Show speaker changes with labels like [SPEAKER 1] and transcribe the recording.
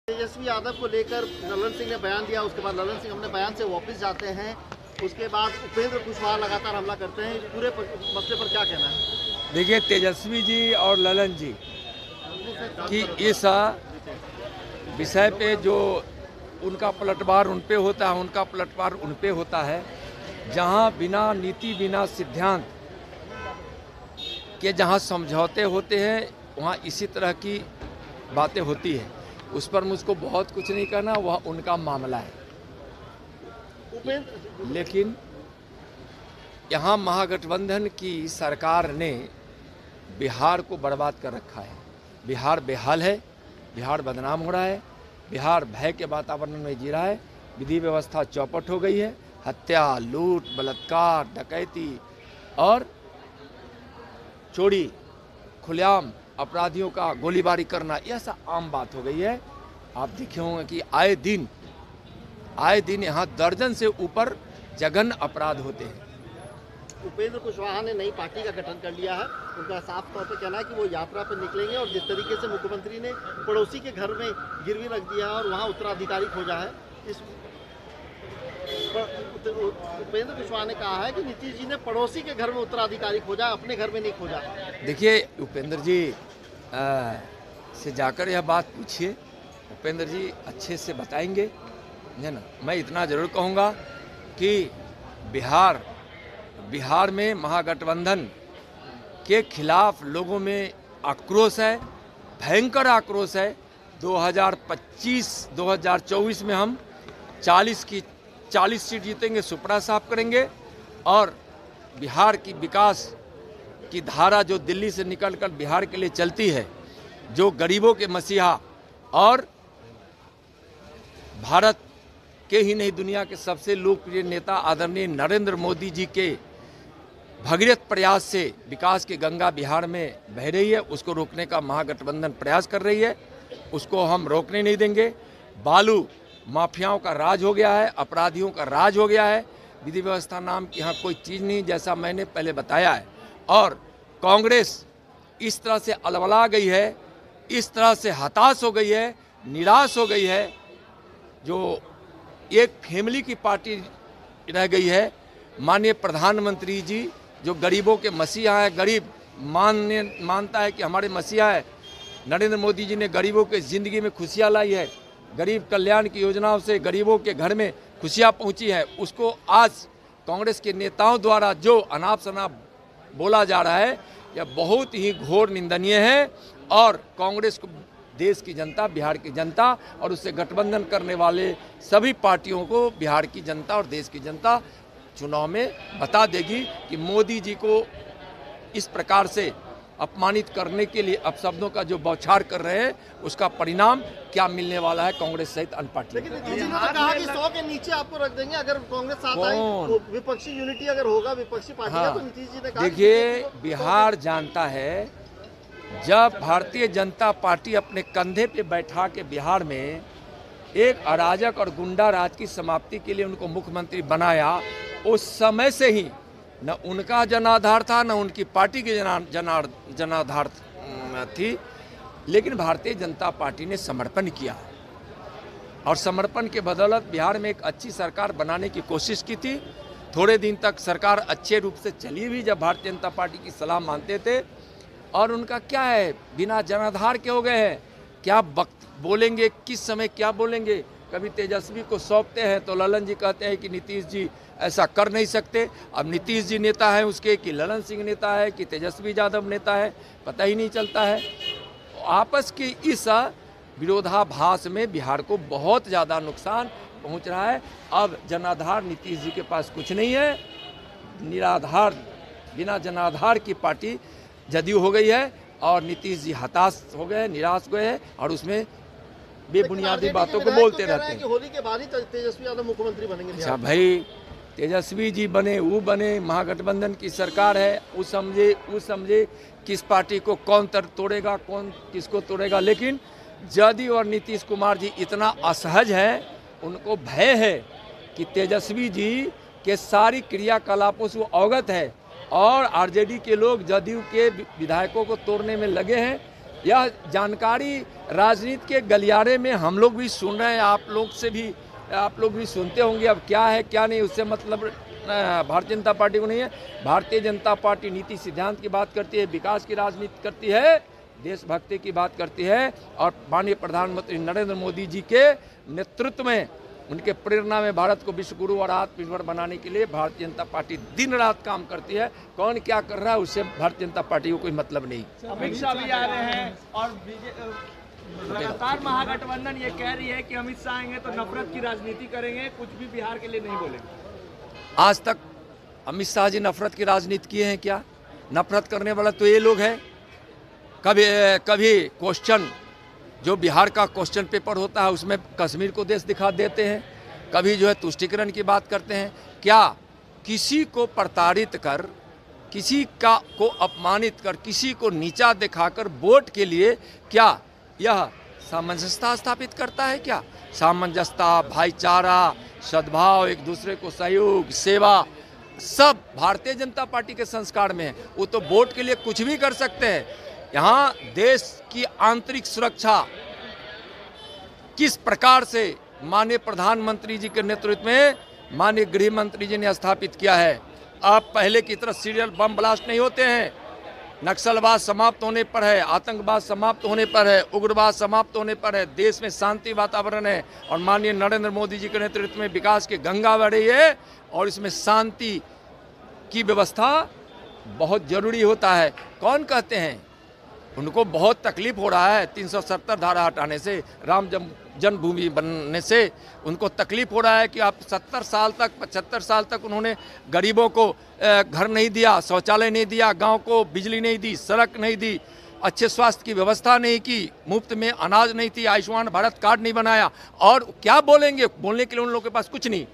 [SPEAKER 1] तेजस्वी यादव को लेकर ललन सिंह ने बयान दिया, उसके बाद ललन सिंह अपने बयान से वापस जाते हैं। उसके बाद उपेंद्र कुशवाहा लगातार हमला करते हैं। पूरे मसले पर क्या कहना है?
[SPEAKER 2] देखिए, तेजस्वी जी और ललन जी की इस विषय पे जो उनका पलटवार उन पे होता है, उनका पलटवार उन पे होता है। जहाँ बिना नीति बिना सिद्धांत के जहाँ समझौते होते हैं, वहाँ इसी तरह की बातें होती है। उस पर मुझको बहुत कुछ नहीं करना, वह उनका मामला है। लेकिन यहाँ महागठबंधन की सरकार ने बिहार को बर्बाद कर रखा है। बिहार बेहाल है, बिहार बदनाम हो रहा है, बिहार भय के वातावरण में जी रहा है। विधि व्यवस्था चौपट हो गई है। हत्या, लूट, बलात्कार, डकैती और चोरी, खुलेआम अपराधियों का गोलीबारी करना, यह सब आम बात हो गई है। आप देखे होंगे कि आए दिन यहाँ दर्जन से ऊपर जघन्य अपराध होते हैं।
[SPEAKER 1] उपेंद्र कुशवाहा ने नई पार्टी का गठन कर लिया है। उनका साफ तौर पर कहना है कि वो यात्रा पर निकलेंगे और जिस तरीके से मुख्यमंत्री ने पड़ोसी के घर में गिरवी रख दिया है और वहाँ उत्तराधिकारी खोजा है, इस उपेंद्र कुशवाहा ने कहा है कि नीतीश जी ने पड़ोसी के घर में उत्तराधिकारी खोजा, अपने घर में नहीं खोजा।
[SPEAKER 2] देखिए, उपेंद्र जी से जाकर यह बात पूछिए, उपेंद्र जी अच्छे से बताएंगे, है ना। मैं इतना जरूर कहूँगा कि बिहार में महागठबंधन के खिलाफ लोगों में आक्रोश है, भयंकर आक्रोश है। 2024 में हम 40 सीट जीतेंगे, सुपड़ा साफ करेंगे और बिहार की विकास की धारा जो दिल्ली से निकलकर बिहार के लिए चलती है, जो गरीबों के मसीहा और भारत के ही नहीं दुनिया के सबसे लोकप्रिय नेता आदरणीय नरेंद्र मोदी जी के भगीरथ प्रयास से विकास की गंगा बिहार में बह रही है, उसको रोकने का महागठबंधन प्रयास कर रही है। उसको हम रोकने नहीं देंगे। बालू माफियाओं का राज हो गया है, अपराधियों का राज हो गया है। विधि व्यवस्था नाम की यहाँ कोई चीज़ नहीं, जैसा मैंने पहले बताया है। और कांग्रेस इस तरह से अलबला गई है, इस तरह से हताश हो गई है, निराश हो गई है, जो एक फैमिली की पार्टी रह गई है। माननीय प्रधानमंत्री जी जो गरीबों के मसीहा हैं, गरीब मानता है कि हमारे मसीहा है। नरेंद्र मोदी जी ने गरीबों के ज़िंदगी में खुशियाँ लाई है, गरीब कल्याण की योजनाओं से गरीबों के घर में खुशियाँ पहुँची है। उसको आज कांग्रेस के नेताओं द्वारा जो अनाप शनाप बोला जा रहा है, यह बहुत ही घोर निंदनीय है। और कांग्रेस को देश की जनता, बिहार की जनता और उससे गठबंधन करने वाले सभी पार्टियों को बिहार की जनता और देश की जनता चुनाव में बता देगी कि मोदी जी को इस प्रकार से अपमानित करने के लिए अपशब्दों का जो बौछार कर रहे हैं, उसका परिणाम क्या मिलने वाला है कांग्रेस सहित अन्य पार्टियों।
[SPEAKER 1] लेकिन नीतीश जी ने तो कहा कि 100 के नीचे आपको रख देंगे अगर कांग्रेस साथ आई, तो विपक्षी यूनिटी अगर होगा, विपक्षी पार्टी का, तो नीतीश जी ने कहा।
[SPEAKER 2] देखिए, बिहार जानता है, जब भारतीय जनता पार्टी अपने कंधे पे बैठा के बिहार में एक अराजक और गुंडा राज की समाप्ति के लिए उनको मुख्यमंत्री बनाया, उस समय से ही न उनका जनाधार था, न उनकी पार्टी की जनाधार थी। लेकिन भारतीय जनता पार्टी ने समर्पण किया और समर्पण के बदौलत बिहार में एक अच्छी सरकार बनाने की कोशिश की थी। थोड़े दिन तक सरकार अच्छे रूप से चली भी, जब भारतीय जनता पार्टी की सलाह मानते थे। और उनका क्या है, बिना जनाधार के हो गए हैं। क्या वक्त बोलेंगे, किस समय क्या बोलेंगे। कभी तेजस्वी को सौंपते हैं तो ललन जी कहते हैं कि नीतीश जी ऐसा कर नहीं सकते। अब नीतीश जी नेता है उसके, कि ललन सिंह नेता है, कि तेजस्वी यादव नेता है, पता ही नहीं चलता है। आपस की इस विरोधाभास में बिहार को बहुत ज़्यादा नुकसान पहुंच रहा है। अब जनाधार नीतीश जी के पास कुछ नहीं है। निराधार, बिना जनाधार की पार्टी जदयू हो गई है और नीतीश जी हताश हो गए, निराश हुए हैं और उसमें बेबुनियादी बातों को बोलते रहते हैं।
[SPEAKER 1] होली के बाद ही तेजस्वी यादव मुख्यमंत्री बनेंगे।
[SPEAKER 2] अच्छा भाई, तेजस्वी जी बने, वो बने, महागठबंधन की सरकार है, वो समझे किस पार्टी को कौन तोड़ेगा, कौन किसको तोड़ेगा। लेकिन जदयू और नीतीश कुमार जी इतना असहज हैं, उनको भय है कि तेजस्वी जी के सारी क्रियाकलापों से वो अवगत है और आरजेडी के लोग जदयू के विधायकों को तोड़ने में लगे हैं। यह जानकारी राजनीति के गलियारे में हम लोग भी सुन रहे हैं, आप लोग भी सुनते होंगे। अब क्या है क्या नहीं, उससे मतलब भारतीय जनता पार्टी को नहीं है। भारतीय जनता पार्टी नीति सिद्धांत की बात करती है, विकास की राजनीति करती है, देशभक्ति की बात करती है। और माननीय प्रधानमंत्री नरेंद्र मोदी जी के नेतृत्व में, उनके प्रेरणा में भारत को विश्व गुरु और आत्मनिर्भर बनाने के लिए भारतीय जनता पार्टी दिन रात काम करती है। कौन क्या कर रहा है उससे भारतीय जनता पार्टी को कोई मतलब नहीं।
[SPEAKER 3] अमित शाह भी आ रहे हैं और लगातार महागठबंधन ये कह रही है कि अमित शाह आएंगे तो नफरत की राजनीति करेंगे, कुछ भी बिहार के लिए नहीं बोलेंगे।
[SPEAKER 2] आज तक अमित शाह जी नफरत की राजनीति किए हैं क्या? नफरत करने वाला तो ये लोग हैं। कभी क्वेश्चन जो बिहार का क्वेश्चन पेपर होता है उसमें कश्मीर को देश दिखा देते हैं, कभी जो है तुष्टीकरण की बात करते हैं। क्या किसी को प्रताड़ित कर, किसी को अपमानित कर, किसी को नीचा दिखाकर वोट के लिए क्या यह सामंजस्यता स्थापित करता है? क्या सामंजस्यता, भाईचारा, सद्भाव, एक दूसरे को सहयोग, सेवा, सब भारतीय जनता पार्टी के संस्कार में है। वो तो वोट के लिए कुछ भी कर सकते हैं। यहाँ देश की आंतरिक सुरक्षा किस प्रकार से माननीय प्रधानमंत्री जी के नेतृत्व में माननीय गृह मंत्री जी ने स्थापित किया है। अब पहले की तरह सीरियल बम ब्लास्ट नहीं होते हैं। नक्सलवाद समाप्त होने पर है, आतंकवाद समाप्त होने पर है, उग्रवाद समाप्त होने पर है, देश में शांति वातावरण है। और माननीय नरेंद्र मोदी जी के नेतृत्व में विकास की गंगा बह रही है और इसमें शांति की व्यवस्था बहुत जरूरी होता है। कौन कहते हैं? उनको बहुत तकलीफ हो रहा है 370 धारा हटाने से, राम जन्मभूमि बनने से उनको तकलीफ हो रहा है कि आप 70 साल तक 75 साल तक उन्होंने गरीबों को घर नहीं दिया, शौचालय नहीं दिया, गांव को बिजली नहीं दी, सड़क नहीं दी, अच्छे स्वास्थ्य की व्यवस्था नहीं की, मुफ्त में अनाज नहीं थी, आयुष्मान भारत कार्ड नहीं बनाया। और क्या बोलेंगे? बोलने के लिए उन लोगों के पास कुछ नहीं।